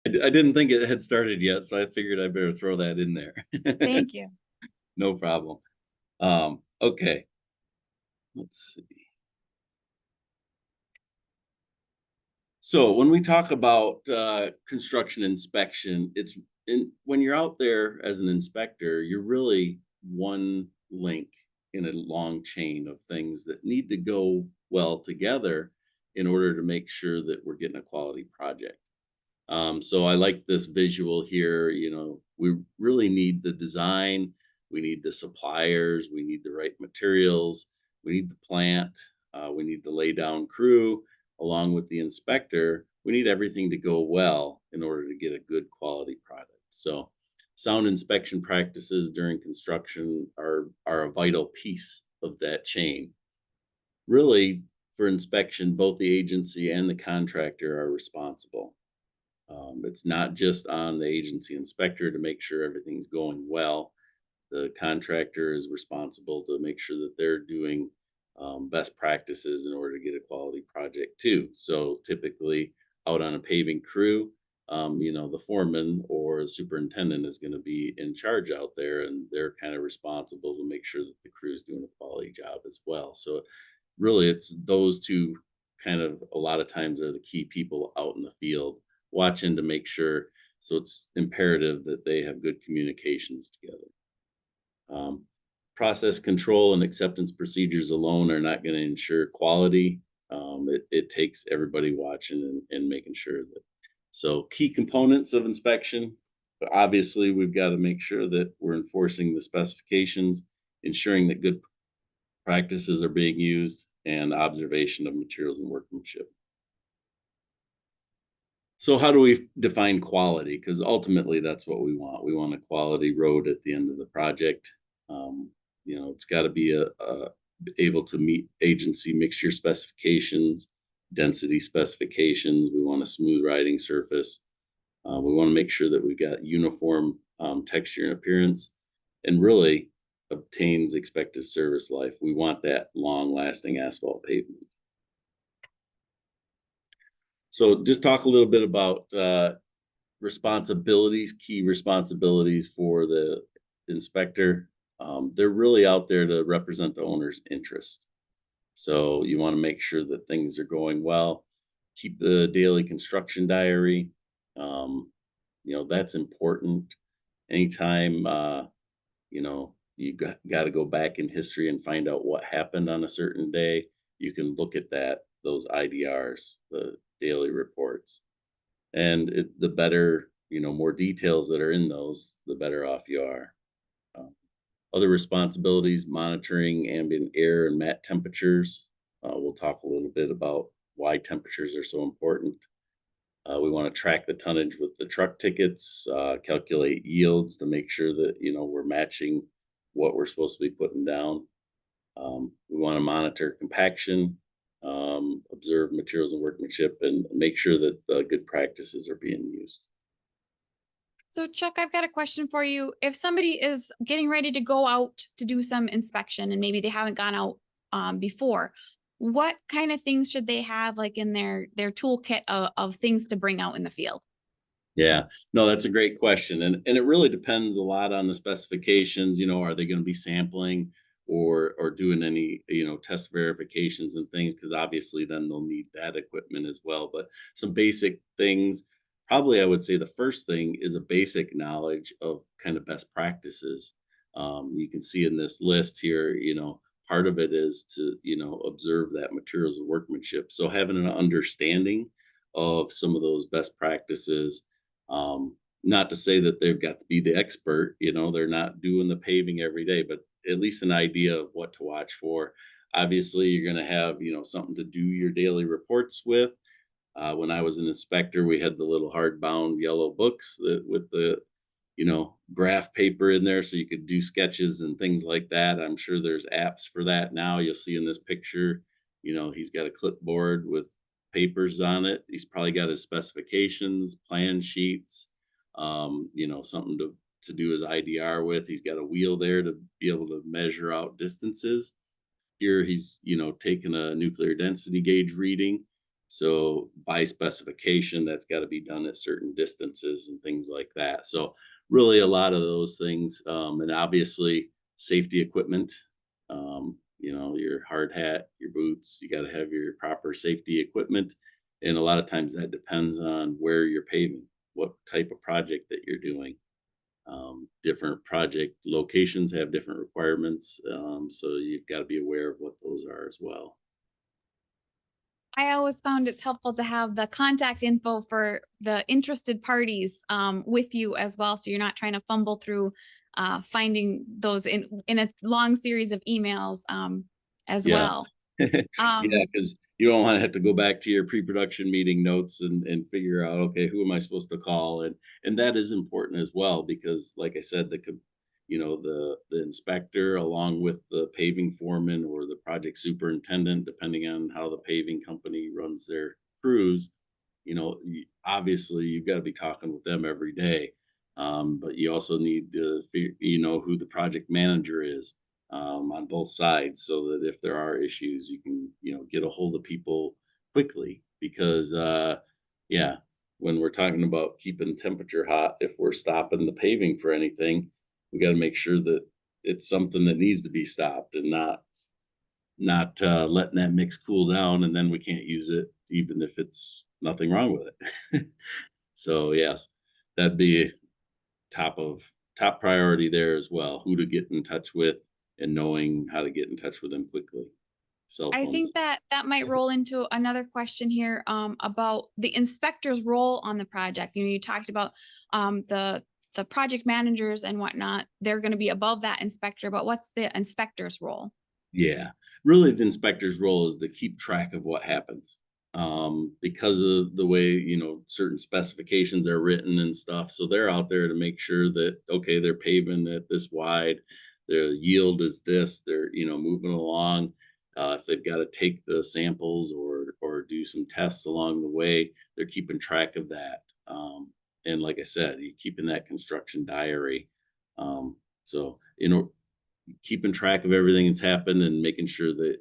I didn't think it had started yet, so I figured I better throw that in there. Thank you. No problem. Okay, let's see. So when we talk about construction inspection, when you're out there as an inspector, you're really one link in a long chain of things that need to go well together in order to make sure that we're getting a quality project. So I like this visual here. We really need the design, we need the suppliers, we need the right materials, we need the plant, we need the lay down crew, along with the inspector. We need everything to go well in order to get a good quality product. So sound inspection practices during construction are a vital piece of that chain. Really, for inspection, both the agency and the contractor are responsible. It's not just on the agency inspector to make sure everything's going well. The contractor is responsible to make sure that they're doing best practices in order to get a quality project too. So typically, out on a paving crew, the foreman or the superintendent is going to be in charge out there, and they're kind of responsible to make sure that the crew is doing a quality job as well. So really, it's those two kind of a lot of times are the key people out in the field watching to make sure. So it's imperative that they have good communications together. Um, Process control and acceptance procedures alone are not going to ensure quality. It takes everybody watching and making sure that. So key components of inspection. Obviously, we've got to make sure that we're enforcing the specifications, ensuring that good practices are being used, and observation of materials and workmanship. So how do we define quality? Because ultimately that's what we want. We want a quality road at the end of the project. It's got to be able to meet agency mixture specifications, density specifications. We want a smooth riding surface. We want to make sure that we've got uniform texture and appearance, and really obtains expected service life. We want that long lasting asphalt pavement. So just talk a little bit about responsibilities, key responsibilities for the inspector. They're really out there to represent the owner's interest. So you want to make sure that things are going well. Keep the daily construction diary. That's important. Anytime, you got to go back in history and find out what happened on a certain day. You can look at those IDRs, the daily reports, and the better, more details that are in those, the better off you are. Um, Other responsibilities: monitoring ambient air and mat temperatures. We'll talk a little bit about why temperatures are so important. We want to track the tonnage with the truck tickets, calculate yields to make sure that we're matching what we're supposed to be putting down. We want to monitor compaction, observe materials and workmanship, and make sure that good practices are being used. So, Chuck, I've got a question for you. If somebody is getting ready to go out to do some inspection and maybe they haven't gone out before, what kind of things should they have like in their toolkit of things to bring out in the field? Yeah, no, that's a great question, and it really depends a lot on the specifications. Are they going to be sampling or doing any test verifications and things? Because obviously, then they'll need that equipment as well. But some basic things, probably I would say the first thing is a basic knowledge of kind of best practices. You can see in this list here, part of it is to observe that materials and workmanship. So having an understanding of some of those best practices. Not to say that they've got to be the expert, they're not doing the paving every day, but at least an idea of what to watch for. Obviously, you're going to have, something to do your daily reports with. When I was an inspector, we had the little hardbound yellow books with the, graph paper in there so you could do sketches and things like that. I'm sure there's apps for that now. You'll see in this picture, he's got a clipboard with papers on it. He's probably got his specifications, plan sheets, something to do his IDR with. He's got a wheel there to be able to measure out distances. Here he's, taking a nuclear density gauge reading. So by specification, that's got to be done at certain distances and things like that. So really a lot of those things, and obviously safety equipment, your hard hat, your boots, you got to have your proper safety equipment. And a lot of times that depends on where you're paving, what type of project that you're doing. Different project locations have different requirements, so you've got to be aware of what those are as well. I always found it's helpful to have the contact info for the interested parties with you as well, so you're not trying to fumble through finding those in a long series of emails as well. Yes. Yeah, Um, because you don't wanna have to go back to your pre-production meeting notes and figure out, "Okay, who am I supposed to call?" And that is important as well because, like I said, the inspector along with the paving foreman or the project superintendent, depending on how the paving company runs their crews, obviously, you've gotta be talking with them every day, but you also need to who the project manager is, on both sides so that if there are issues, you can, get a hold of people quickly because, yeah, when we're talking about keeping temperature hot, if we're stopping the paving for anything, we gotta make sure that it's something that needs to be stopped and not letting that mix cool down, and then we can't use it even if it's nothing wrong with it. So, yes, that'd be top priority there as well, who to get in touch with and knowing how to get in touch with them quickly. Cell I phones. think that that might roll into another question here about the inspector's role on the project. You talked about the project managers and whatnot. They're going to be above that inspector, but what's the inspector's role? Yeah. Really, the inspector's role is to keep track of what happens, because of the way, certain specifications are written and stuff. So they're out there to make sure that, okay, they're paving it this wide, their yield is this, they're, moving along. If they've got to take the samples or do some tests along the way, they're keeping track of that. And like I said, you keeping that construction diary. So, keeping track of everything that's happened and making sure that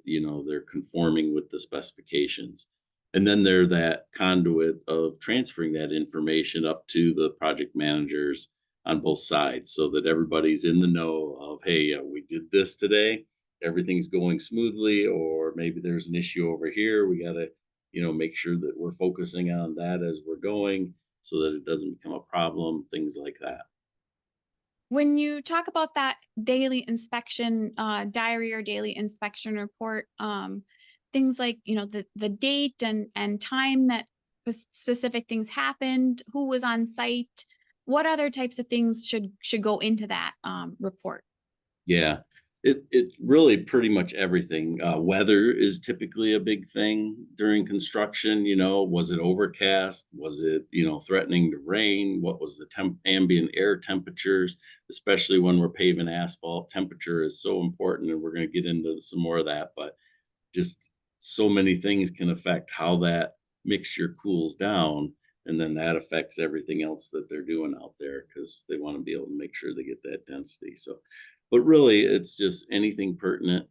they're conforming with the specifications, and then they're that conduit of transferring that information up to the project managers on both sides so that everybody's in the know of, hey, we did this today, everything's going smoothly, or maybe there's an issue over here, we got to make sure that we're focusing on that as we're going so that it doesn't become a problem, things like that. When you talk about that daily inspection diary or daily inspection report, things like the date and time that specific things happened, who was on site, what other types of things should go into that report? Yeah. It really pretty much everything. Weather is typically a big thing during construction. Was it overcast? Was it, threatening to rain? What was the ambient air temperatures? Especially when we're paving asphalt, temperature is so important, and we're going to get into some more of that. But just so many things can affect how that mixture cools down, and then that affects everything else that they're doing out there because they want to be able to make sure they get that density. So, but really it's just anything pertinent,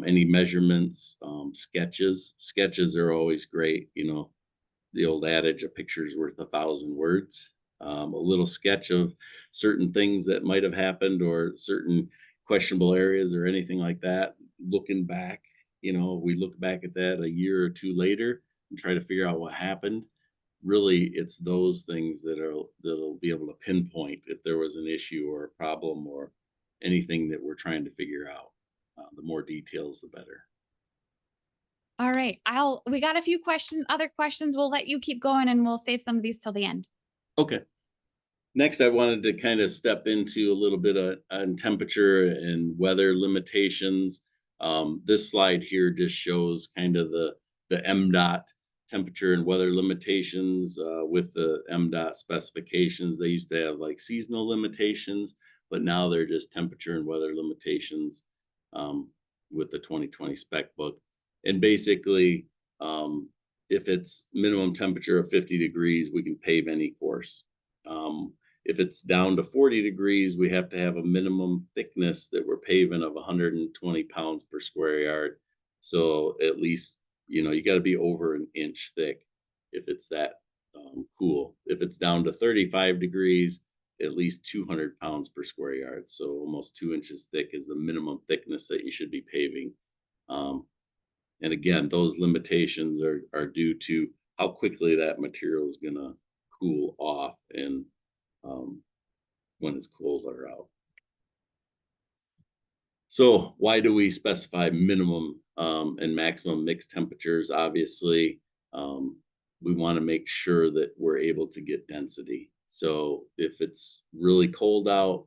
any measurements, sketches are always great. The old adage, a picture's worth 1,000 words. A little sketch of certain things that might have happened or certain questionable areas or anything like that. Looking back, we look back at that a year or two later and try to figure out what happened. Really, it's those things that'll be able to pinpoint if there was an issue or a problem or anything that we're trying to figure out. The more details, the better. All right, we got a few questions, other questions. We'll let you keep going and we'll save some of these till the end. Okay. Next, I wanted to kind of step into a little bit on temperature and weather limitations. This slide here just shows kind of the MDOT temperature and weather limitations with the MDOT specifications. They used to have like seasonal limitations, but now they're just temperature and weather limitations with the 2020 spec book. And basically, if it's minimum temperature of 50 degrees, we can pave any course. If it's down to 40 degrees, we have to have a minimum thickness that we're paving of 120 pounds per square yard. So at least You got to be over an inch thick if it's that cool. If it's down to 35 degrees, at least 200 pounds per square yard. So almost 2 inches thick is the minimum thickness that you should be paving. Um, and again, those limitations are due to how quickly that material is going to cool off and um, when it's colder out. So why do we specify minimum and maximum mixed temperatures? Obviously, um, we want to make sure that we're able to get density. So if it's really cold out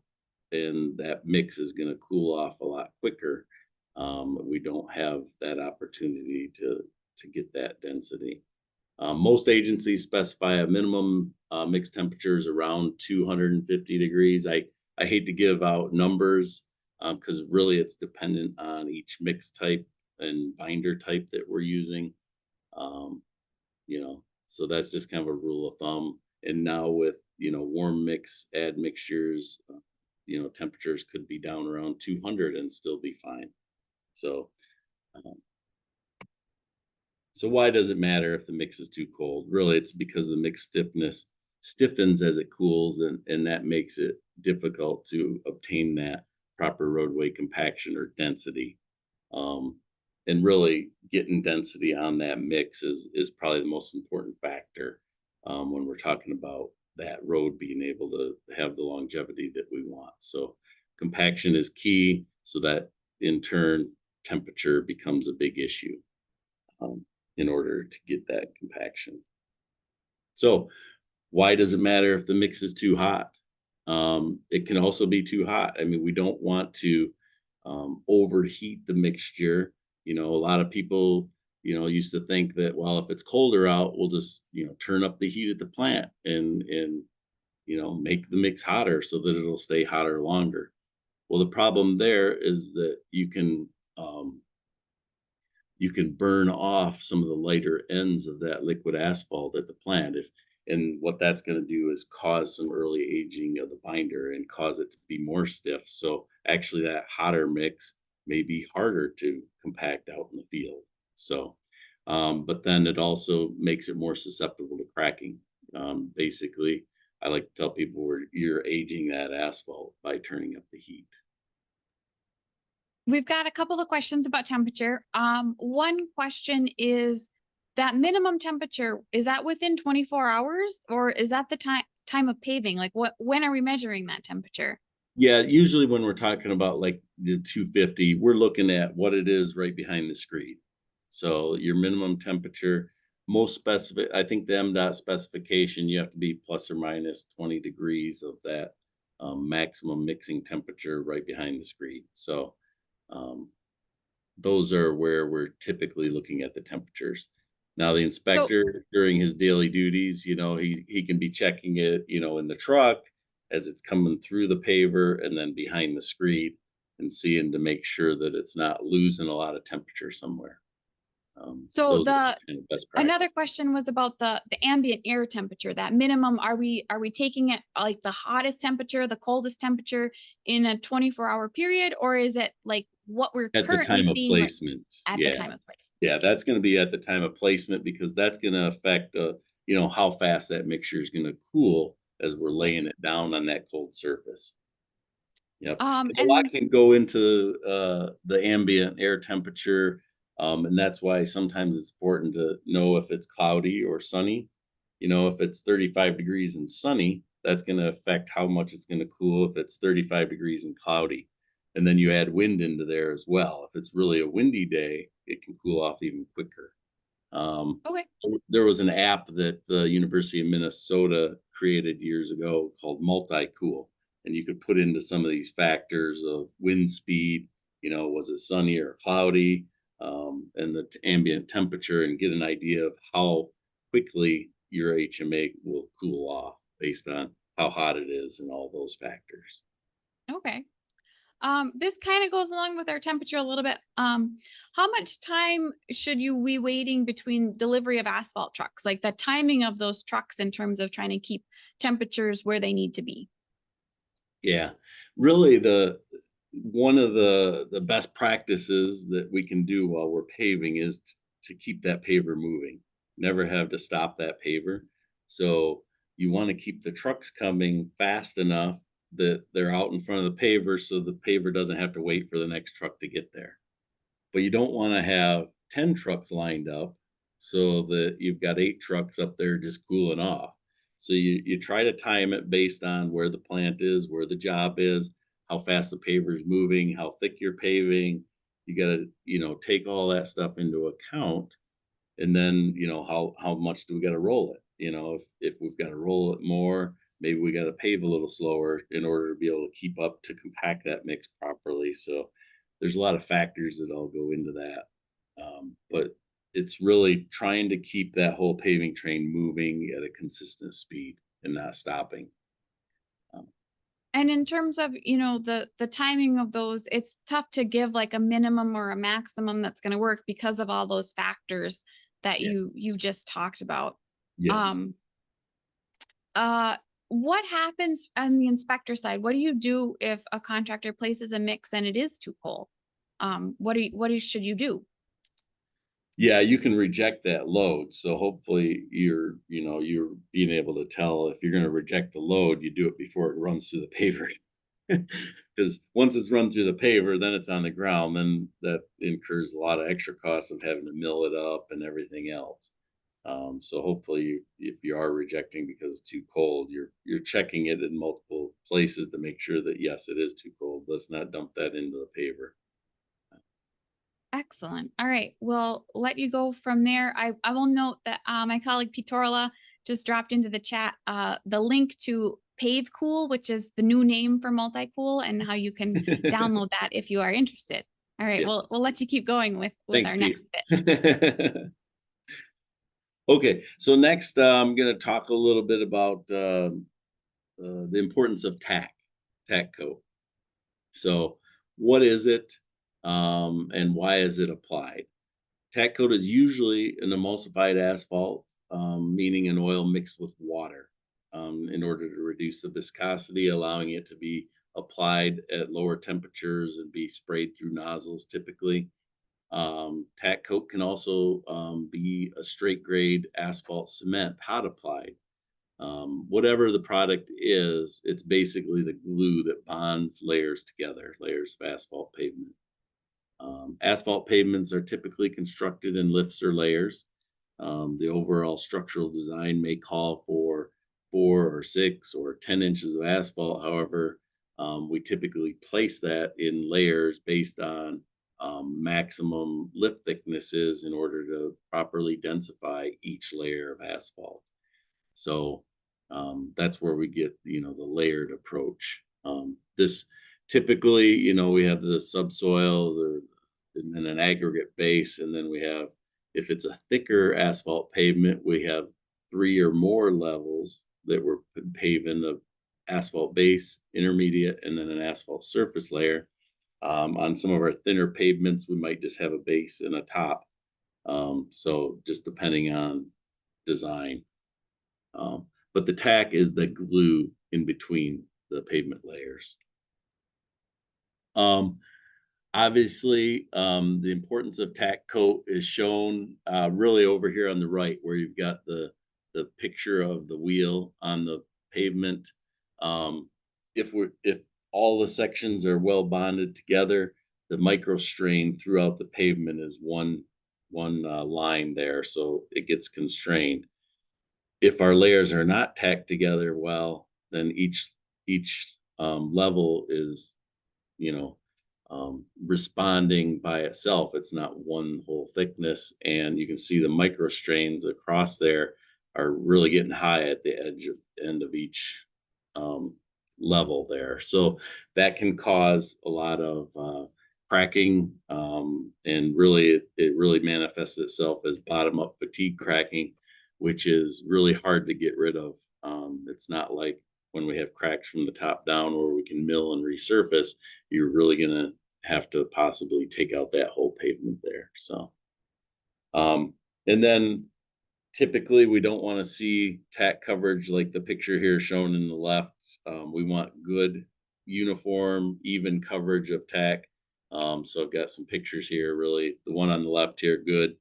and that mix is going to cool off a lot quicker, we don't have that opportunity to get that density. Most agencies specify a minimum mixed temperatures around 250 degrees. I hate to give out numbers because really it's dependent on each mix type and binder type that we're using. Um, so that's just kind of a rule of thumb. And now with warm mix add mixtures, temperatures could be down around 200 and still be fine. So um, So why does it matter if the mix is too cold? Really, it's because the mix stiffness stiffens as it cools, and that makes it difficult to obtain that proper roadway compaction or density. Um, and really, getting density on that mix is probably the most important factor when we're talking about that road being able to have the longevity that we want. So compaction is key, so that in turn temperature becomes a big issue um, in order to get that compaction. So, why does it matter if the mix is too hot? It can also be too hot. I mean, we don't want to overheat the mixture. A lot of people, used to think that, well, if it's colder out, we'll just, turn up the heat at the plant and make the mix hotter so that it'll stay hotter longer. Well, the problem there is that um, you can burn off some of the lighter ends of that liquid asphalt at the plant and what that's going to do is cause some early aging of the binder and cause it to be more stiff. So actually that hotter mix may be harder to compact out in the field. So but then it also makes it more susceptible to cracking. Basically, I like to tell people you're aging that asphalt by turning up the heat. We've got a couple of questions about temperature. One question is that minimum temperature, is that within 24 hours or is that the time of paving? Like when are we measuring that temperature? Yeah, usually when we're talking about like the 250, we're looking at what it is right behind the screed. So your minimum temperature, I think the MDOT specification, you have to be plus or minus 20 degrees of that maximum mixing temperature right behind the screed. So um, those are where we're typically looking at the temperatures. Now, the So inspector during his daily duties, he can be checking it, in the truck as it's coming through the paver and then behind the screed and seeing to make sure that it's not losing a lot of temperature somewhere. so Those are the kind of best another practice. question was about the ambient air temperature, that minimum. Are we taking it like the hottest temperature, the coldest temperature in a 24-hour period, or is it like what we're At the currently time of seeing right placement, at the yeah. time of place? Yeah, that's gonna be at the time of placement because that's gonna affect, how fast that mixture is gonna cool as we're Yeah. laying it down on that cold surface. Yep, and a lot And can go into, the ambient air temperature, and that's why sometimes it's important to know if it's cloudy or sunny. If it's 35 degrees and sunny, that's gonna affect how much it's gonna cool if it's 35 degrees and cloudy. And then you add wind into there as well. If it's really a windy day, it can cool off even quicker. Um, okay. there was an app that the University of Minnesota created years ago called Multi-Cool, and you could put into some of these factors of wind speed, was it sunny or cloudy, and the ambient temperature, and get an idea of how quickly your HMA will cool off based on how hot it is and all those factors. Okay. This kind of goes along with our temperature a little bit. How much time should you be waiting between delivery of asphalt trucks? Like the timing of those trucks in terms of trying to keep temperatures where they need to be. Yeah. Really the one of the best practices that we can do while we're paving is to keep that paver moving, never have to stop that paver. So you want to keep the trucks coming fast enough that they're out in front of the paver so the paver doesn't have to wait for the next truck to get there. But you don't want to have 10 trucks lined up so that you've got 8 trucks up there just cooling off. So you try to time it based on where the plant is, where the job is, how fast the paver is moving, how thick you're paving. You got to, take all that stuff into account. And then, how much do we got to roll it? If we've got to roll it more, maybe we got to pave a little slower in order to be able to keep up to compact that mix properly. So there's a lot of factors that all go into that. But it's really trying to keep that whole paving train moving at a consistent speed and not stopping. Um, And in terms of, the timing of those, it's tough to give like a minimum or a maximum that's going to work because of all those factors that yeah. you just talked about. Yes. Um uh what happens on the inspector side? What do you do if a contractor places a mix and it is too cold? Should you do? Yeah, you can reject that load. So hopefully you're being able to tell if you're going to reject the load, you do it before it runs through the paver. Because once it's run through the paver, then it's on the ground. Then that incurs a lot of extra costs of having to mill it up and everything else. So hopefully, if you are rejecting because it's too cold, you're checking it in multiple places to make sure that yes, it is too cold. Let's not dump that into the paver. Excellent. All right. We'll let you go from there. I will note that my colleague Pitorla just dropped into the chat the link to Pave Cool, which is the new name for Multi-Cool, and how you can download that if you are interested. All right. Yeah. We'll let you keep going with Thanks, our Pete. next bit. Okay, so next, I'm going to talk a little bit about the importance of tack coat. So, what is it, and why is it applied? Tack coat is usually an emulsified asphalt, meaning an oil mixed with water, in order to reduce the viscosity, allowing it to be applied at lower temperatures and be sprayed through nozzles typically. Tack coat can also be a straight grade asphalt cement, hot applied. Whatever the product is, it's basically the glue that bonds layers together, layers of asphalt pavement. Asphalt pavements are typically constructed in lifts or layers. The overall structural design may call for 4 or 6 or 10 inches of asphalt. However, we typically place that in layers based on maximum lift thicknesses in order to properly densify each layer of asphalt. So that's where we get, the layered approach. This typically, we have the subsoil, and then an aggregate base, and then we have, if it's a thicker asphalt pavement, we have 3 or more levels that we're paving the asphalt base, intermediate, and then an asphalt surface layer. On some of our thinner pavements, we might just have a base and a top. So just depending on design. But the tack is the glue in between the pavement layers. Um, Obviously, the importance of tack coat is shown really over here on the right, where you've got the picture of the wheel on the pavement. Um, if all the sections are well bonded together, the micro strain throughout the pavement is one line there, so it gets constrained. If our layers are not tacked together well, then each level is, you know, responding by itself. It's not one whole thickness, and you can see the micro strains across there are really getting high at the end of each um, level there. So that can cause a lot of cracking, and really it really manifests itself as bottom up fatigue cracking, which is really hard to get rid of. It's not like when we have cracks from the top down where we can mill and resurface. You're really going to have to possibly take out that whole pavement there. So, and then typically we don't want to see tack coverage like the picture here shown in the left. We want good, uniform, even coverage of tack. So I've got some pictures here. Really, the one on the left here, good.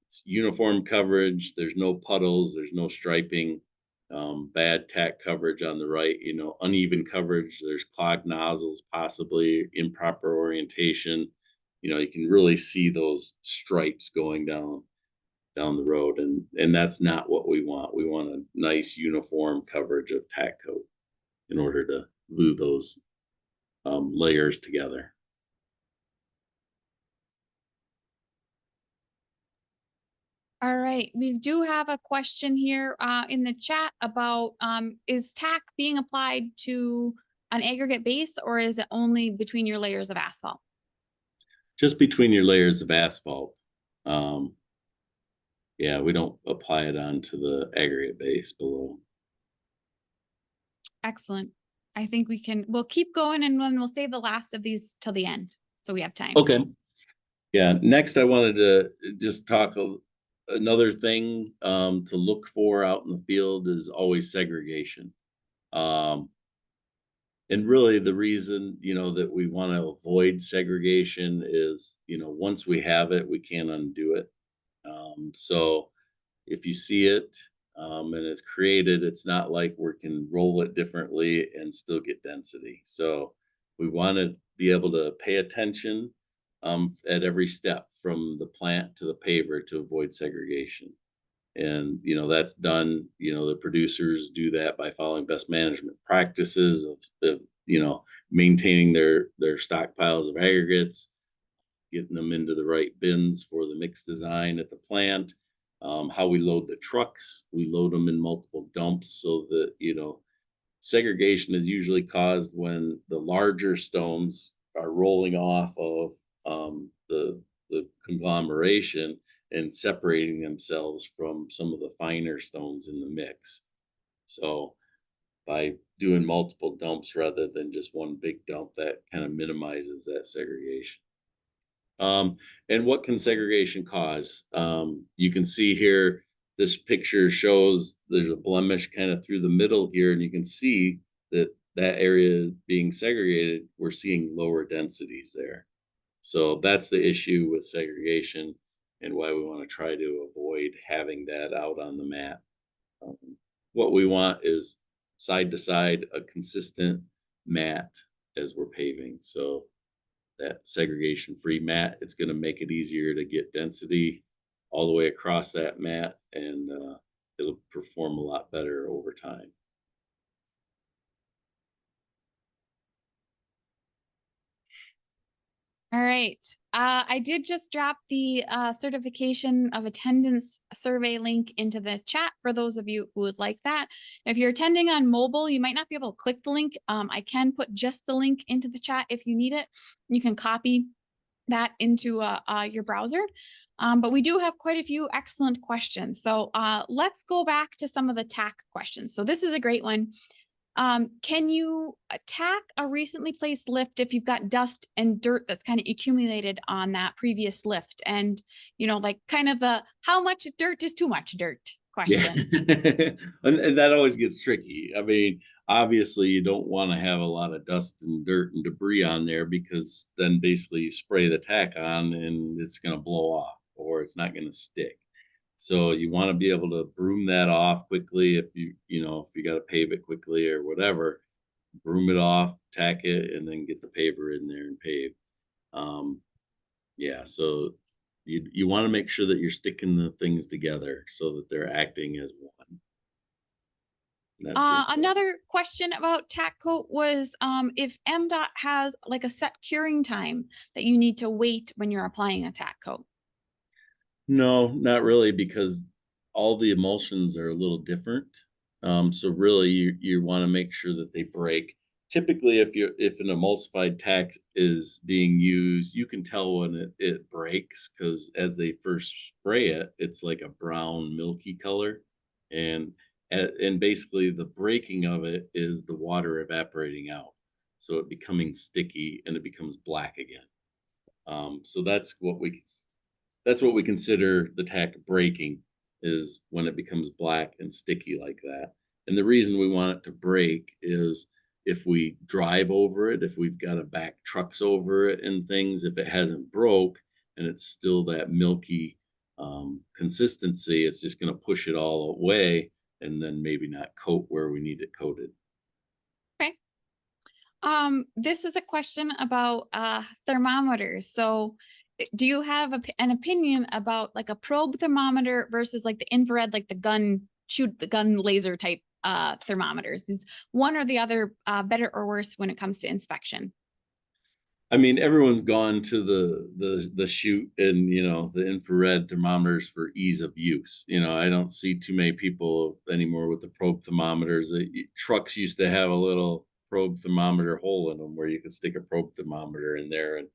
It's uniform coverage. There's no puddles. There's no striping. Bad tack coverage on the right. Uneven coverage. There's clogged nozzles, possibly improper orientation. You can really see those stripes going down the road, and that's not what we want. We want a nice uniform coverage of tack coat in order to glue those layers together. All right, we do have a question here in the chat about is tack being applied to an aggregate base or is it only between your layers of asphalt? Just between your layers of asphalt. Um, yeah, we don't apply it onto the aggregate base below. Excellent. I think we'll keep going and then we'll save the last of these till the end so we have time. Okay. Yeah. Next, I wanted to just talk another thing to look for out in the field is always segregation. Um, and really, the reason that we want to avoid segregation is once we have it, we can't undo it. So if you see it and it's created, it's not like we can roll it differently and still get density. So we want to be able to pay attention at every step from the plant to the paver to avoid segregation. And that's done. The producers do that by following best management practices of maintaining their stockpiles of aggregates, getting them into the right bins for the mix design at the plant. How we load the trucks, we load them in multiple dumps so that segregation is usually caused when the larger stones are rolling off of the conglomeration and separating themselves from some of the finer stones in the mix. So by doing multiple dumps rather than just one big dump, that kind of minimizes that segregation. Um, and what can segregation cause? You can see here, this picture shows there's a blemish kind of through the middle here, and you can see that that area being segregated, we're seeing lower densities there. So that's the issue with segregation and why we want to try to avoid having that out on the mat. Um, what we want is side to side, a consistent mat as we're paving. So that segregation free mat, it's going to make it easier to get density all the way across that mat, and it'll perform a lot better over time. All right. I did just drop the certification of attendance survey link into the chat for those of you who would like that. If you're attending on mobile, you might not be able to click the link. I can put just the link into the chat if you need it. You can copy that into your browser. But we do have quite a few excellent questions. So let's go back to some of the tack questions. So this is a great one. Can you tack a recently placed lift if you've got dust and dirt that's kind of accumulated on that previous lift? And, like kind of the how much dirt is too much dirt question. Yeah. And that always gets tricky. I mean, obviously, you don't want to have a lot of dust and dirt and debris on there because then basically you spray the tack on and it's going to blow off or it's not going to stick. So you want to be able to broom that off quickly if if you got to pave it quickly or whatever, broom it off, tack it, and then get the paver in there and pave. Um, yeah, so you want to make sure that you're sticking the things together so that they're acting as one. That's the important. Another question about tack coat was if MDOT has like a set curing time that you need to wait when you're applying a tack coat. No, not really, because all the emulsions are a little different. So really, you want to make sure that they break. Typically, if an emulsified tack is being used, you can tell when it breaks because as they first spray it, it's like a brown milky color, and and basically the breaking of it is the water evaporating out, so it becoming sticky and it becomes black again. So that's what we consider the tack breaking, is when it becomes black and sticky like that. And the reason we want it to break is if we drive over it, if we've got to back trucks over it and things, if it hasn't broke and it's still that milky consistency, it's just going to push it all away and then maybe not coat where we need it coated. Okay. This is a question about thermometers. So, do you have an opinion about like a probe thermometer versus like the infrared, like the gun shoot the gun laser type thermometers? Is one or the other better or worse when it comes to inspection? I mean, everyone's gone to the shoot and, the infrared thermometers for ease of use. I don't see too many people anymore with the probe thermometers. Trucks used to have a little probe thermometer hole in them where you could stick a probe thermometer in there. And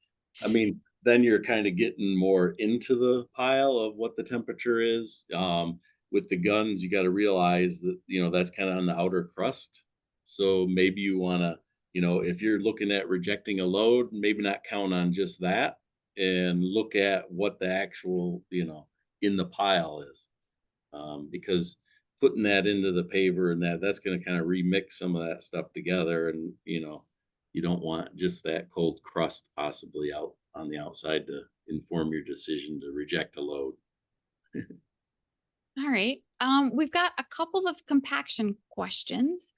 I mean, then you're kind of getting more into the pile of what the temperature is. With the guns, you got to realize that, that's kind of on the outer crust. So maybe you want to, if you're looking at rejecting a load, maybe not count on just that and look at what the actual, in the pile is. Because putting that into the paver and that's going to kind of remix some of that stuff together. And, you don't want just that cold crust possibly out on the outside to inform your decision to reject a load. All right. We've got a couple of compaction questions.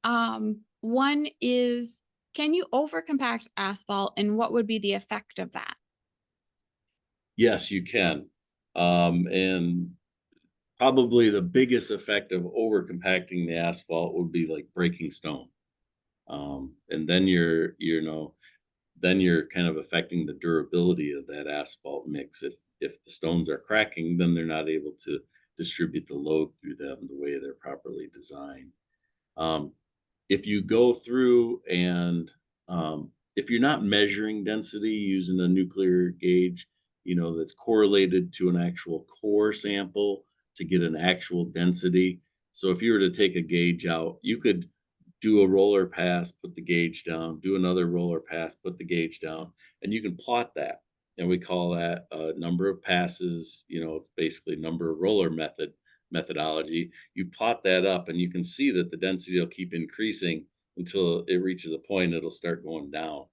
One is, can you overcompact asphalt, and what would be the effect of that? Yes, you can. And probably the biggest effect of over compacting the asphalt would be like breaking stone. And then then you're kind of affecting the durability of that asphalt mix. If the stones are cracking, then they're not able to distribute the load through them the way they're properly designed. Um, if you go through and if you're not measuring density using a nuclear gauge, that's correlated to an actual core sample to get an actual density. So if you were to take a gauge out, you could do a roller pass, put the gauge down, do another roller pass, put the gauge down, and you can plot that. And we call that a number of passes. It's basically number of roller methodology. You plot that up and you can see that the density will keep increasing until it reaches a point it'll start going down.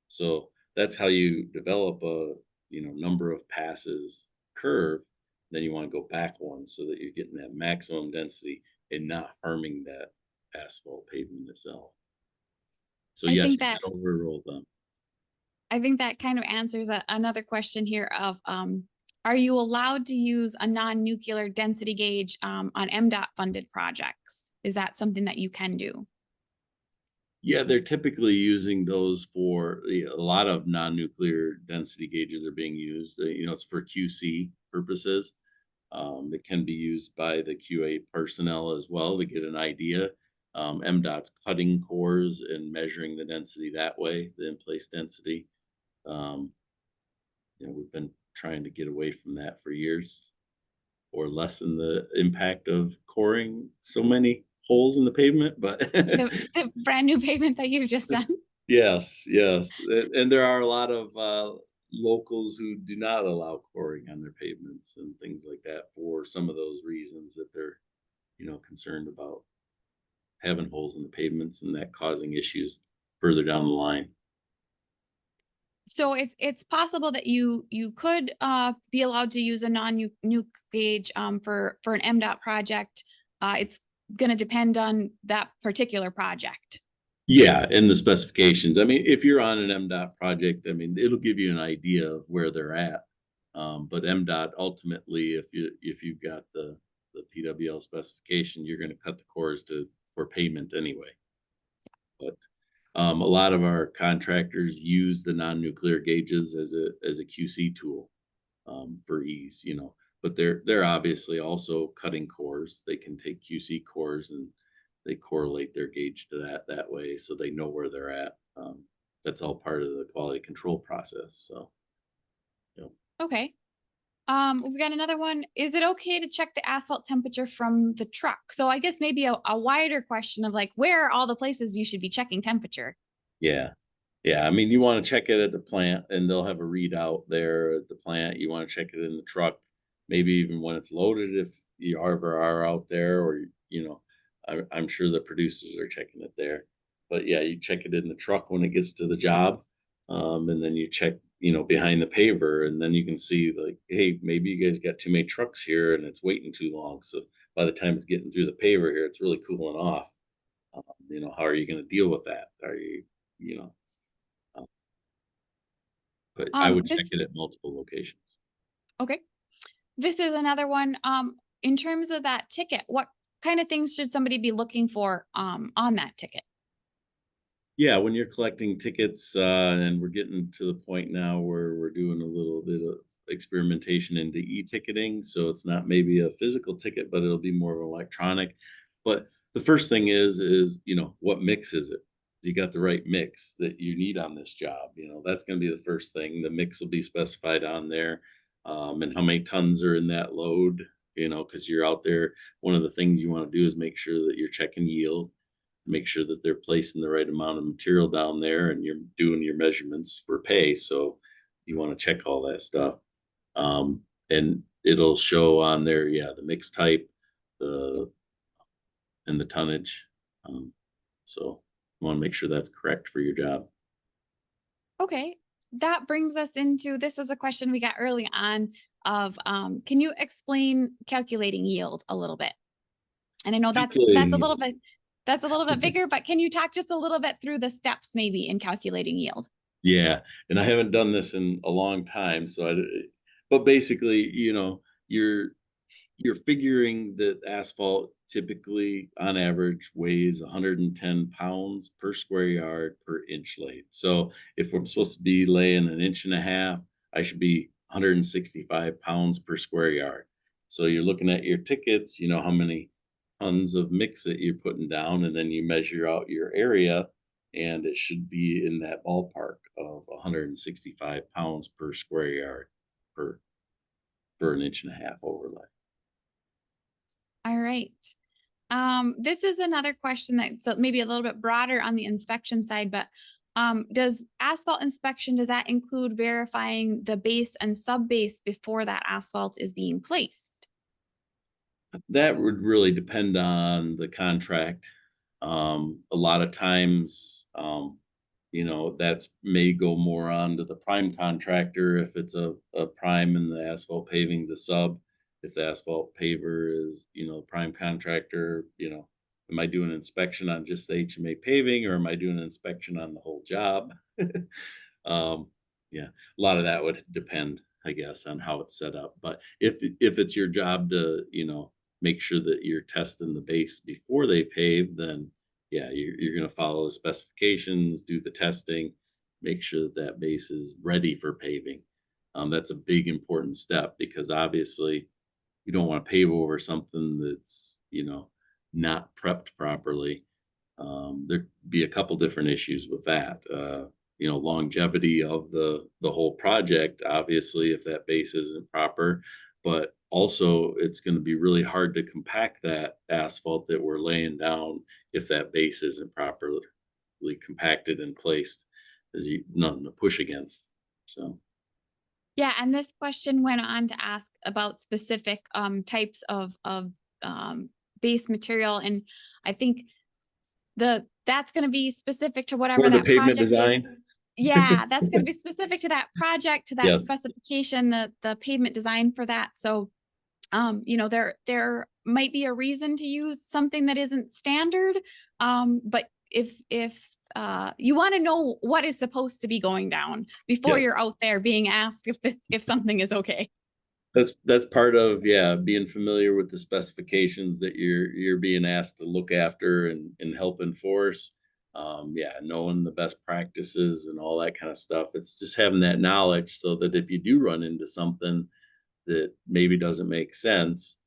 So that's how you develop a number of passes curve. Then you want to go back one so that you're getting that maximum density and not harming that asphalt pavement itself. So I yes, think you that can overroll them. I think that kind of answers another question here of are you allowed to use a non-nuclear density gauge on MDOT funded projects? Is that something that you can do? Yeah, they're typically using those for a lot of non-nuclear density gauges are being used. It's for QC purposes. It can be used by the QA personnel as well to get an idea. MDOT's cutting cores and measuring the density that way, the in-place density. Um, we've been trying to get away from that for years or lessen the impact of coring so many holes in the pavement. But The brand new pavement that you've just done? yes, yes. And there are a lot of locals who do not allow coring on their pavements and things like that for some of those reasons that they're, concerned about having holes in the pavements and that causing issues further down the line. So it's possible that you could be allowed to use a non-nuke gauge for an MDOT project. It's going to depend on that particular project. Yeah, and the specifications. I mean, if you're on an MDOT project, I mean, it'll give you an idea of where they're at. But MDOT ultimately, if you've got the PWL specification, you're going to cut the cores for payment anyway. But a lot of our contractors use the non-nuclear gauges as a QC tool for ease, But they're obviously also cutting cores. They can take QC cores and they correlate their gauge to that way, so they know where they're at. That's all part of the quality control process. So, you know, Okay. We've got another one. Is it okay to check the asphalt temperature from the truck? So I guess maybe a wider question of like, where are all the places you should be checking temperature? yeah, yeah. I mean, you want to check it at the plant, and they'll have a readout there at the plant. You want to check it in the truck, maybe even when it's loaded, if you ever are out there, or I'm sure the producers are checking it there. But yeah, you check it in the truck when it gets to the job, and then you check behind the paver, and then you can see like, hey, maybe you guys got too many trucks here and it's waiting too long. So by the time it's getting through the paver here, it's really cooling off. How are you going to deal with that? Are you, you know, uh, but I would check This it at multiple locations. okay. This is another one. In terms of that ticket, what kind of things should somebody be looking for on that ticket? Yeah, when you're collecting tickets, and we're getting to the point now where we're doing a little bit of experimentation into e-ticketing, so it's not maybe a physical ticket, but it'll be more of electronic. But the first thing is, what mix is it? You got the right mix that you need on this job, that's gonna be the first thing. The mix will be specified on there, and how many tons are in that load, because you're out there. One of the things you wanna do is make sure that you're checking yield, make sure that they're placing the right amount of material down there and you're doing your measurements for pay. So you want to check all that stuff. And it'll show on there, yeah, the mix type, the and the tonnage. Um, so you want to make sure that's correct for your job. Okay. That brings us into this is a question we got early on of can you explain calculating yield a little bit? And I know that's a Calculating little bit bigger, but can you talk just a little bit through the steps maybe in calculating yield? Yeah, and I haven't done this in a long time, but basically, you're figuring that asphalt typically, on average, weighs 110 pounds per square yard per inch laid. So if I'm supposed to be laying an inch and a half, I should be 165 pounds per square yard. So you're looking at your tickets, how many tons of mix that you're putting down, and then you measure out your area, and it should be in that ballpark of 165 pounds per square yard per for an inch and a half overlay. All right. This is another question that's maybe a little bit broader on the inspection side, but does asphalt inspection, does that include verifying the base and sub base before that asphalt is being placed? That would really depend on the contract. A lot of times, that's may go more on to the prime contractor if it's a prime and the asphalt paving's a sub. If the asphalt paver is, prime contractor, am I doing an inspection on just the HMA paving or am I doing an inspection on the whole job? Um, yeah, a lot of that would depend, I guess, on how it's set up. But if it's your job to, make sure that you're testing the base before they pave, then yeah, you're going to follow the specifications, do the testing, make sure that that base is ready for paving. That's a big important step because obviously you don't want to pave over something that's not prepped properly. There'd be a couple different issues with that. Longevity of the whole project, obviously, if that base isn't proper, but also it's going to be really hard to compact that asphalt that we're laying down if that base isn't properly compacted and placed. There's nothing to push against. So Yeah, and this question went on to ask about specific types of base material, and I think that's going to be specific to whatever for the that pavement project is. design, Yeah, that's going to be specific to that project, to that yes, specification, the pavement design for that. So, there might be a reason to use something that isn't standard. But if you want to know what is supposed to be going down before yes. you're out there being asked if something is okay. That's part of, yeah, being familiar with the specifications that you're being asked to look after and help enforce. Yeah, knowing the best practices and all that kind of stuff. It's just having that knowledge so that if you do run into something that maybe doesn't make sense,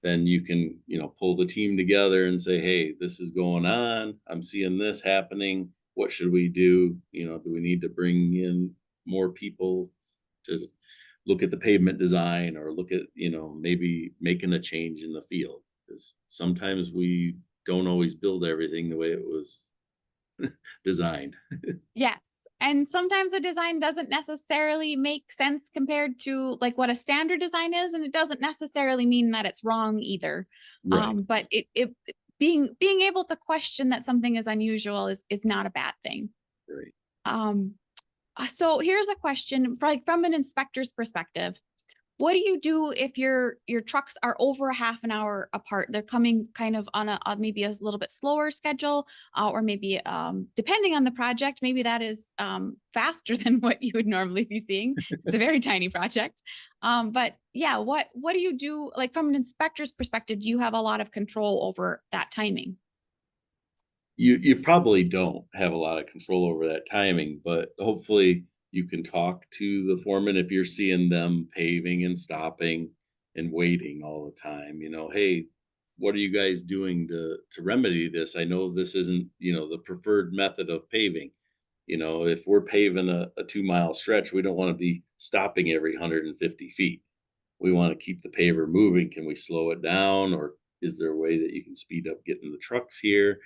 then you can, pull the team together and say, "Hey, this is going on. I'm seeing this happening. What should we do? Do we need to bring in more people to look at the pavement design or look at, maybe making a change in the field?" Because sometimes we don't always build everything the way it was designed. Yes. And sometimes a design doesn't necessarily make sense compared to like what a standard design is, and it doesn't necessarily mean that it's wrong either. Right, But it being able to question that something is unusual is not a bad thing. right. Um, So here's a question from an inspector's perspective. What do you do if your trucks are over a half an hour apart? They're coming kind of on a maybe a little bit slower schedule, or maybe depending on the project, maybe that is faster than what you would normally be seeing. It's a very tiny project, but yeah, what do you do? Like from an inspector's perspective, do you have a lot of control over that timing? You probably don't have a lot of control over that timing, but hopefully you can talk to the foreman if you're seeing them paving and stopping and waiting all the time, "Hey, what are you guys doing to remedy this? I know this isn't, the preferred method of paving." If we're paving a 2-mile stretch, we don't wanna be stopping every 150 feet. We wanna keep the paver moving. Can we slow it down, or is there a way that you can speed up getting the trucks here?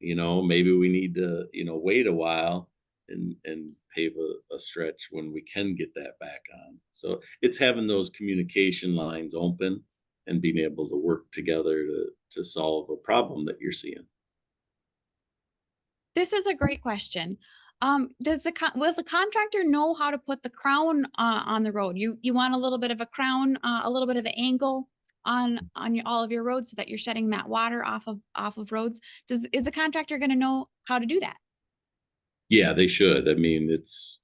Maybe we need to, wait a while and pave a stretch when we can get that back on. So it's having those communication lines open and being able to work together to solve a problem that you're seeing. This is a great question. Does the contractor know how to put the crown on the road? You want a little bit of a crown, a little bit of an angle on all of your roads so that you're shedding that water off of roads. Is the contractor going to know how to do that? Yeah, they should. I mean, it's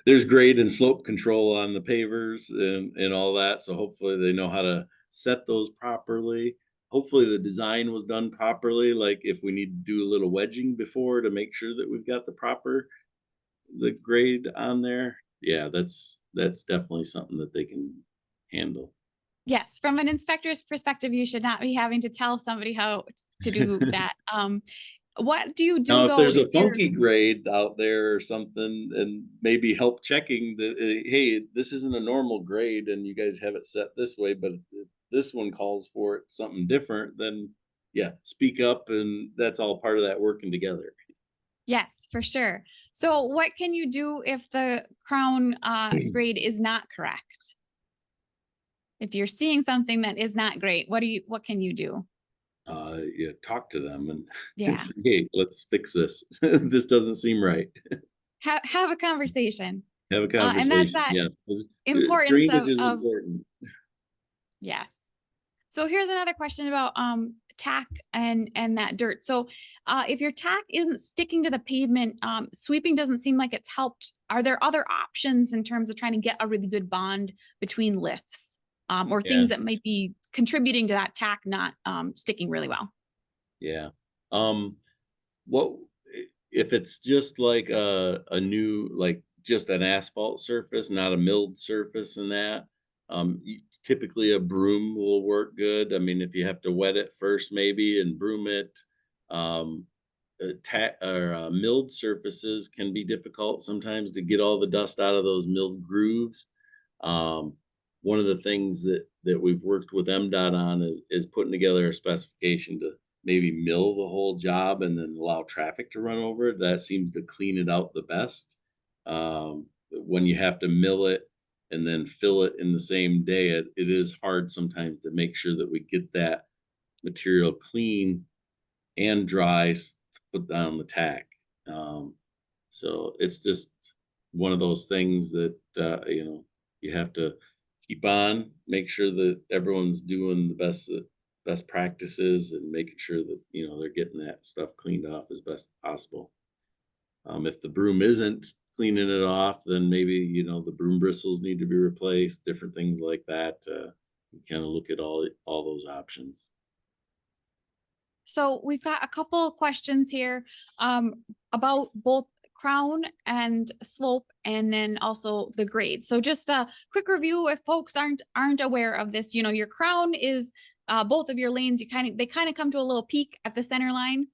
there's grade and slope control on the pavers and all that, so hopefully they know how to set those properly. Hopefully the design was done properly, like if we need to do a little wedging before to make sure that we've got the grade on there. Yeah, that's definitely something that they can handle. Yes, from an inspector's perspective, you should not be having to tell somebody how to do that. What do you do Now, if though there's if a you're funky grade out there or something, and maybe help checking that, hey, this isn't a normal grade and you guys have it set this way, but this one calls for it something different, then yeah, speak up, and that's all part of that working together. Yes, for sure. So what can you do if the crown grade is not correct? If you're seeing something that is not great, what can you do? Yeah, talk to them and Yeah. say, hey, let's fix this. This doesn't seem right. Have a conversation. Have a And that's conversation. that Yes, 'cause, importance drainage is of important. yes. So here's another question about tack and that dirt. So if your tack isn't sticking to the pavement, sweeping doesn't seem like it's helped. Are there other options in terms of trying to get a really good bond between lifts, or Yeah. things that might be contributing to that tack not sticking really well? Yeah. Um, what if it's just like a new, like just an asphalt surface, not a milled surface and that? Typically a broom will work good. I mean, if you have to wet it first, maybe, and broom it. Um, milled surfaces can be difficult sometimes to get all the dust out of those milled grooves. Um, One of the things that we've worked with MDOT on is putting together a specification to maybe mill the whole job and then allow traffic to run over it. That seems to clean it out the best. When you have to mill it and then fill it in the same day, it is hard sometimes to make sure that we get that material clean and dry to put down the tack. Um, so it's just one of those things that you have to keep on, make sure that everyone's doing the best practices and making sure that they're getting that stuff cleaned off as best possible. If the broom isn't cleaning it off, then maybe the broom bristles need to be replaced, different things like that. Kind of look at all those options. So we've got a couple of questions here about both crown and slope and then also the grade. So just a quick review if folks aren't aware of this, your crown is both of your lanes, they kind of come to a little peak at the center line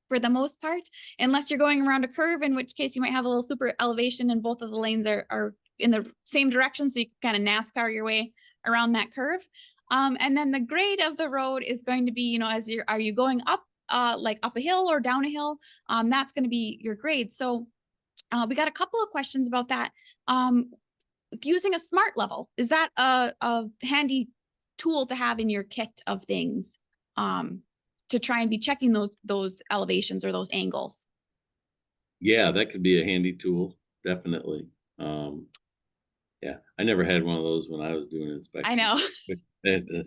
for the most part, unless you're going around a curve, in which case you might have a little super elevation and both of the lanes are in the same direction. So you can kind of NASCAR your way around that curve. And then the grade of the road is going to be, are you going up, like up a hill or down a hill? That's going to be your grade. So we got a couple of questions about that. Using a smart level, is that a handy tool to have in your kit of things? To try and be checking those elevations or those angles. Yeah, that could be a handy tool. definitely. Um, yeah, I never had one of those when I was doing I inspections. know. They had to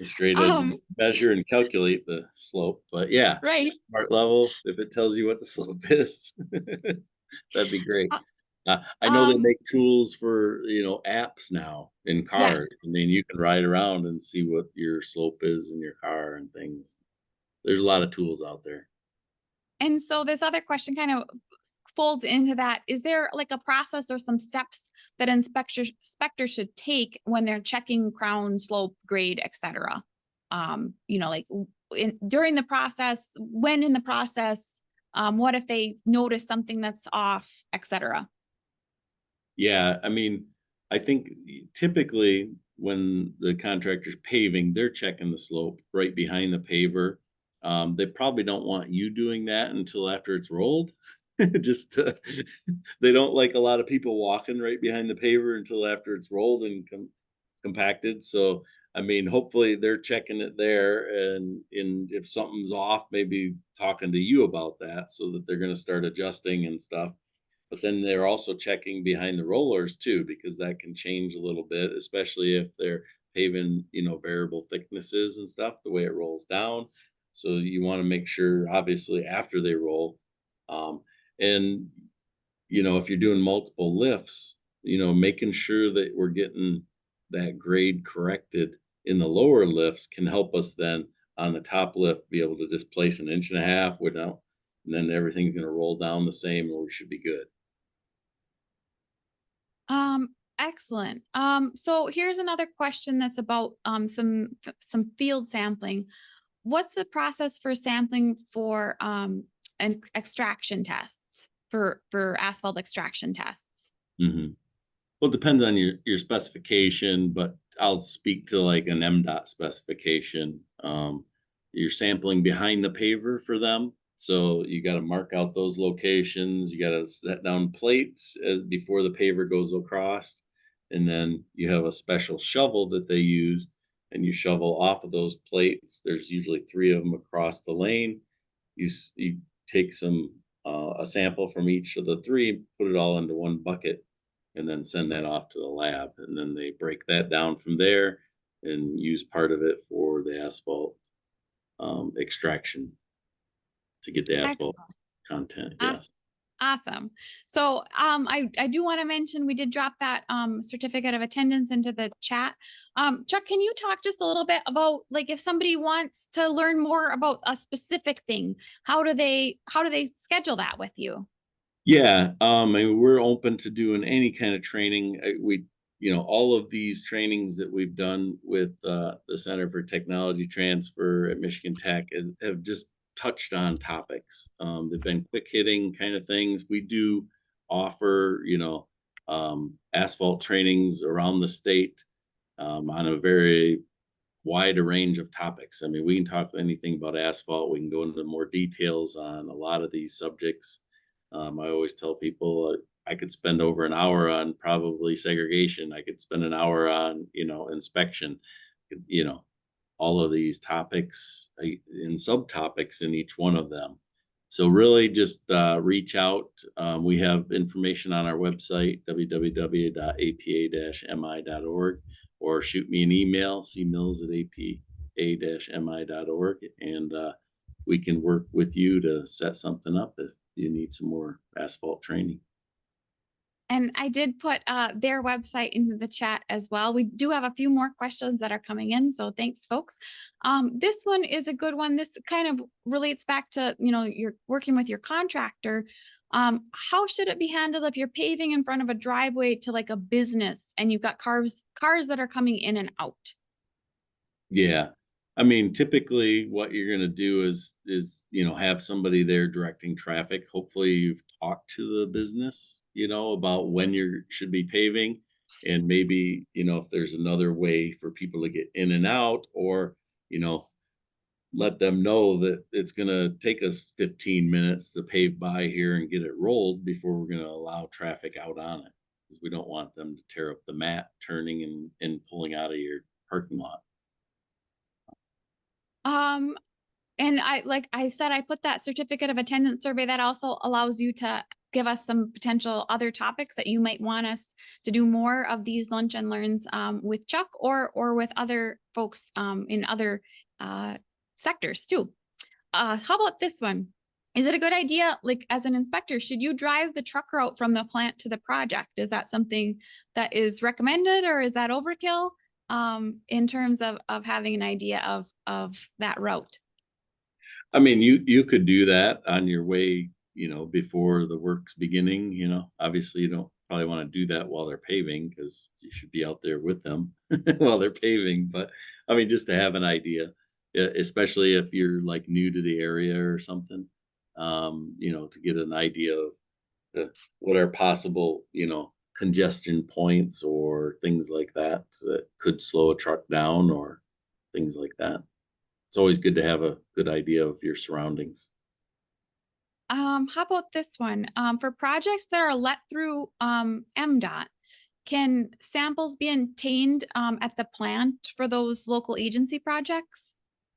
straight up Um, measure and calculate the slope, but yeah, right. smart level, if it tells you what the slope is, that'd be great. Uh, I know they um, make tools for, apps now in yes. cars. I mean, you can ride around and see what your slope is in your car and things. There's a lot of tools out there. And so this other question kind of folds into that. Is there like a process or some steps that inspectors should take when they're checking crown, slope, grade, etc.? Like during the process, when in the process, what if they notice something that's off, etc.? Yeah, I mean, I think typically when the contractor's paving, they're checking the slope right behind the paver. They probably don't want you doing that until after it's rolled. Just to, they don't like a lot of people walking right behind the paver until after it's rolled and compacted. So, I mean, hopefully they're checking it there, and if something's off, maybe talking to you about that so that they're going to start adjusting and stuff. But then they're also checking behind the rollers too, because that can change a little bit, especially if they're paving, variable thicknesses and stuff, the way it rolls down. So you want to make sure, obviously, after they roll. And, if you're doing multiple lifts, making sure that we're getting that grade corrected in the lower lifts can help us then on the top lift be able to just place an inch and a half without, and then everything's going to roll down the same, and we should be good. Um, Excellent. So here's another question that's about some field sampling. What's the process for sampling for and extraction tests for asphalt extraction tests? Mhm. Well, it depends on your specification, but I'll speak to like an MDOT specification. You're sampling behind the paver for them, so you got to mark out those locations. You got to set down plates as before the paver goes across, and then you have a special shovel that they use, and you shovel off of those plates. There's usually three of them across the lane. You take a sample from each of the three, put it all into one bucket, and then send that off to the lab. And then they break that down from there and use part of it for the asphalt extraction to get the asphalt Excellent. content. Awes- Yes. Awesome. So I do want to mention we did drop that certificate of attendance into the chat. Chuck, can you talk just a little bit about like if somebody wants to learn more about a specific thing, how do they schedule that with you? Yeah, I mean, we're open to doing any kind of training. All of these trainings that we've done with the Center for Technology Transfer at Michigan Tech have just touched on topics. They've been quick hitting kind of things. We do offer, asphalt trainings around the state on a very wide range of topics. I mean, we can talk anything about asphalt. We can go into more details on a lot of these subjects. I always tell people I could spend over an hour on probably segregation. I could spend an hour on, inspection, you know, all of these topics in subtopics in each one of them. So really just reach out. We have information on our website, www.apa-mi.org, or shoot me an email, cmills@apa-mi.org, and we can work with you to set something up if you need some more asphalt training. And I did put their website into the chat as well. We do have a few more questions that are coming in, so thanks, folks. This one is a good one. This kind of relates back to you're working with your contractor. How should it be handled if you're paving in front of a driveway to like a business and you've got cars that are coming in and out? Yeah. I mean, typically what you're gonna do is, have somebody there directing traffic. Hopefully, you've talked to the business, about when you should be paving, and maybe, if there's another way for people to get in and out, or, you know, let them know that it's gonna take us 15 minutes to pave by here and get it rolled before we're gonna allow traffic out on it, because we don't want them to tear up the mat turning and pulling out of your parking lot. Um, And like I said, I put that certificate of attendance survey that also allows you to give us some potential other topics that you might want us to do more of these lunch and learns with Chuck or with other folks in other sectors too. How about this one? Is it a good idea, like as an inspector, should you drive the truck route from the plant to the project? Is that something that is recommended, or is that overkill in terms of having an idea of that route? I mean, you could do that on your way, before the work's beginning, Obviously, you don't probably wanna do that while they're paving because you should be out there with them while they're paving, but, I mean, just to have an idea, especially if you're, like, new to the area or something, to get an idea of what are possible, congestion points or things like that that could slow a truck down or things like that. It's always good to have a good idea of your surroundings. How about this one? For projects that are let through MDOT, can samples be obtained at the plant for those local agency projects?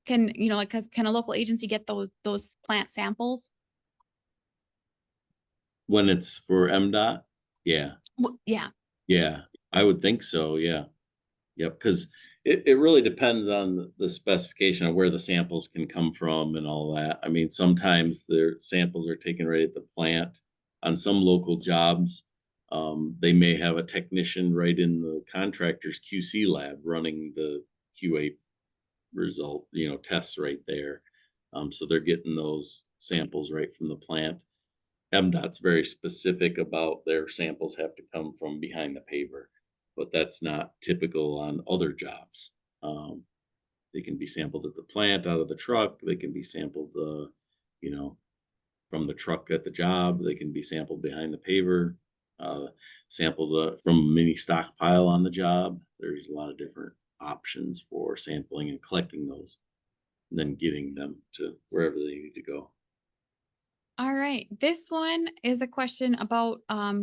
Can like can a local agency get those plant samples? When it's for MDOT? Yeah, Yeah. yeah, I would think so, yeah. Yep, 'cause it really depends on the specification of where the samples can come from and all that. I mean, sometimes their samples are taken right at the plant. On some local jobs, they may have a technician right in the contractor's QC lab running the QA result, tests right there. So they're getting those samples right from the plant. MDOT's very specific about their samples have to come from behind the paver, but that's not typical on other jobs. Um, they can be sampled at the plant, out of the truck. They can be sampled, you know, from the truck at the job. They can be sampled behind the paver, uh, sampled from a mini stockpile on the job. There's a lot of different options for sampling and collecting those, and then getting them to wherever they need to go. All right. This one is a question about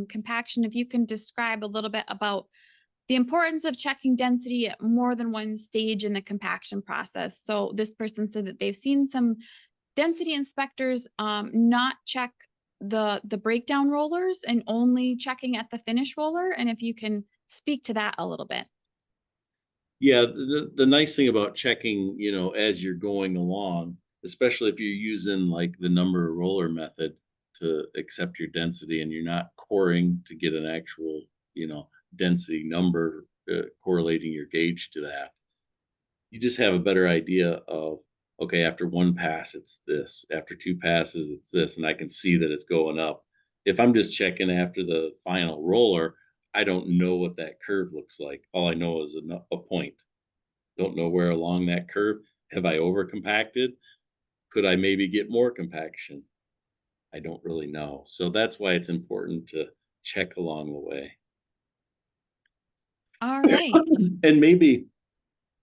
compaction. If you can describe a little bit about the importance of checking density at more than one stage in the compaction process. So this person said that they've seen some density inspectors not check the breakdown rollers and only checking at the finish roller. And if you can speak to that a little bit. Yeah, the nice thing about checking, as you're going along, especially if you're using like the number roller method to accept your density and you're not coring to get an actual, density number correlating your gauge to that, you just have a better idea of, okay, after one pass, it's this, after two passes, it's this, and I can see that it's going up. If I'm just checking after the final roller, I don't know what that curve looks like. All I know is a point. Don't know where along that curve. Have I over compacted? Could I maybe get more compaction? I don't really know. So that's why it's important to check along the way. All right. And maybe,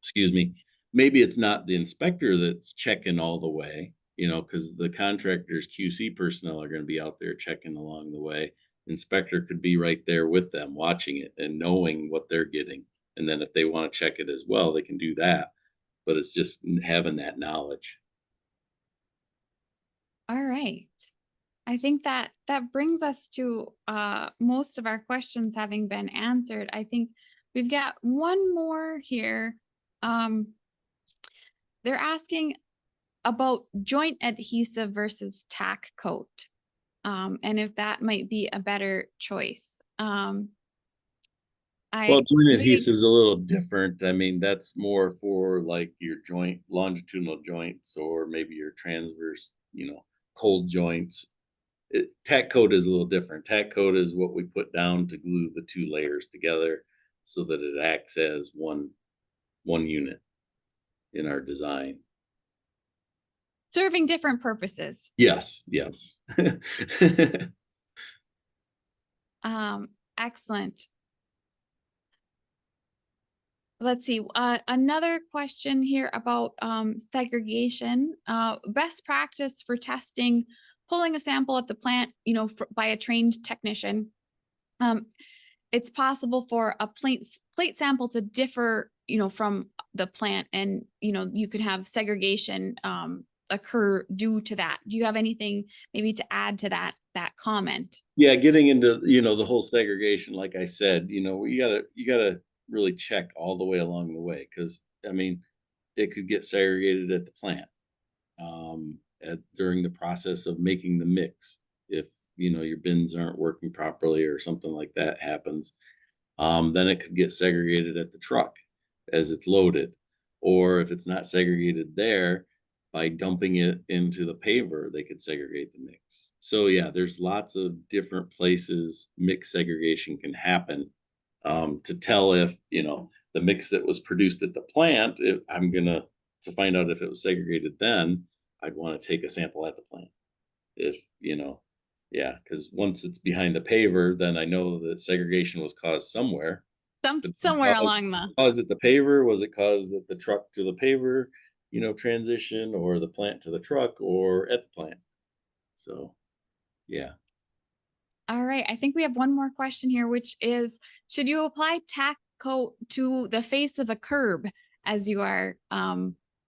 excuse me, maybe it's not the inspector that's checking all the way, because the contractor's QC personnel are going to be out there checking along the way. Inspector could be right there with them, watching it and knowing what they're getting. And then if they want to check it as well, they can do that. But it's just having that knowledge. All right. I think that that brings us to most of our questions having been answered. I think we've got one more here. Um, they're asking about joint adhesive versus tack coat, and if that might be a better choice. Well, I joint they adhesive is a little different. I mean, that's more for like your joint, longitudinal joints, or maybe your transverse, cold joints. Tack coat is a little different. Tack coat is what we put down to glue the two layers together so that it acts as one unit in our design. serving different purposes. Yes, yes. Um, Excellent. Let's see. Another question here about segregation. Best practice for testing, pulling a sample at the plant, by a trained technician. Um, it's possible for a plate sample to differ, from the plant, and you could have segregation occur due to that. Do you have anything maybe to add to that comment? Yeah, getting into, the whole segregation, like I said, you gotta really check all the way along the way, because I mean, it could get segregated at the plant, during the process of making the mix. If, your bins aren't working properly or something like that happens, then it could get segregated at the truck as it's loaded. Or if it's not segregated there, by dumping it into the paver, they could segregate the mix. So yeah, there's lots of different places mix segregation can happen. To tell if, the mix that was produced at the plant, if I'm gonna to find out if it was segregated then, I'd want to take a sample at the plant. If, yeah, because once it's behind the paver, then I know that segregation was caused somewhere. Did it Somewhere along the cause at the paver? Was it caused at the truck to the paver, transition, or the plant to the truck, or at the plant? So, yeah. All right. I think we have one more question here, which is, should you apply tack coat to the face of a curb as you are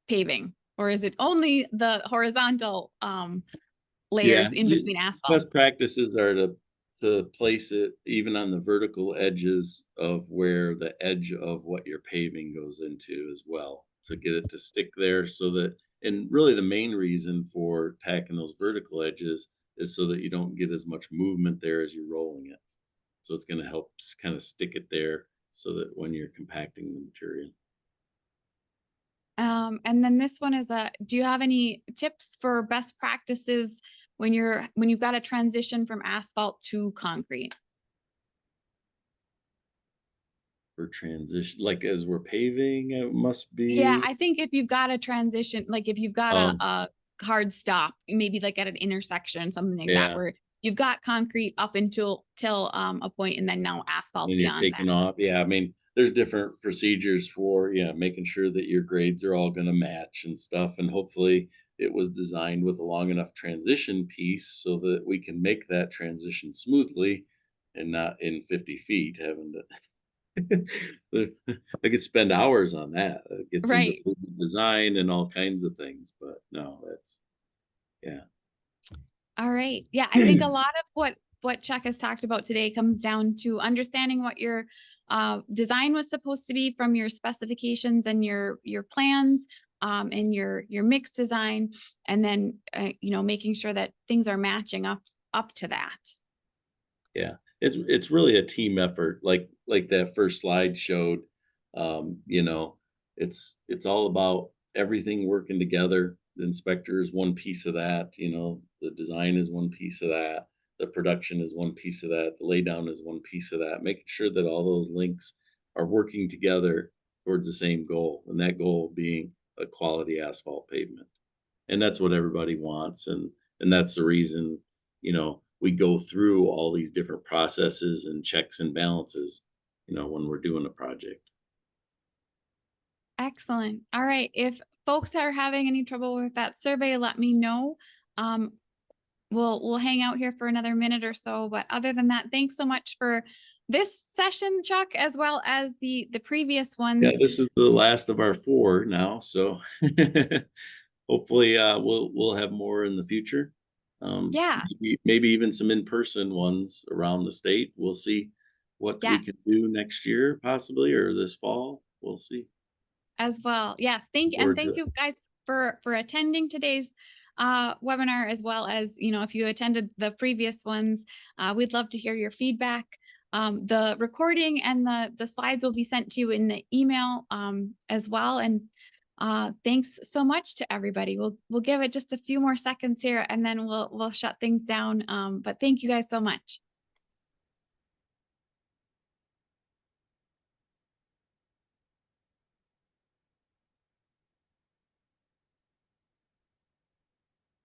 paving? Or is it only the horizontal Yeah, layers in you between asphalt? best practices are to place it even on the vertical edges of where the edge of what you're paving goes into as well, to get it to stick there so that, and really the main reason for tacking those vertical edges is so that you don't get as much movement there as you're rolling it. So it's gonna help kind of stick it there so that when you're compacting the material. And then this one is do you have any tips for best practices when you've got to transition from asphalt to concrete? For transition, like as we're paving, it must Yeah, be, I think if you've got a transition, like if you've got um, a hard stop, maybe like at an intersection, something like that, yeah. where you've got concrete up until till a point and then now asphalt When you're beyond that. taking off, yeah, I mean, there's different procedures for, yeah, making sure that your grades are all gonna match and stuff, and hopefully it was designed with a long enough transition piece so that we can make that transition smoothly and not in 50 feet having to I could spend hours on that. It gets into Right. design and all kinds of things, but no, that's yeah. All right. Yeah, I think a lot of what Chuck has talked about today comes down to understanding what your design was supposed to be from your specifications and your plans, and your mix design, and then making sure that things are matching up to that. Yeah, it's really a team effort, like that first slide showed. It's all about everything working together. The inspector is one piece of that, the design is one piece of that, the production is one piece of that, the laydown is one piece of that, making sure that all those links are working together towards the same goal, and that goal being a quality asphalt pavement. And that's what everybody wants, and that's the reason, we go through all these different processes and checks and balances, when we're doing a project. Excellent. All right. If folks are having any trouble with that survey, let me know. Um, we'll hang out here for another minute or so. But other than that, thanks so much for this session, Chuck, as well as the previous Yeah, ones. this is the last of our 4 now, so hopefully, we'll have more in the future. Yeah. Maybe even some in-person ones around the state. We'll see what we Yes. can do next year possibly, or this fall. We'll see. As well. Yes. Forward to Thank it. you guys for attending today's webinar, as well as if you attended the previous ones. We'd love to hear your feedback. The recording and the slides will be sent to you in the email as well. And thanks so much to everybody. We'll give it just a few more seconds here, and then we'll shut things down. But thank you guys so much.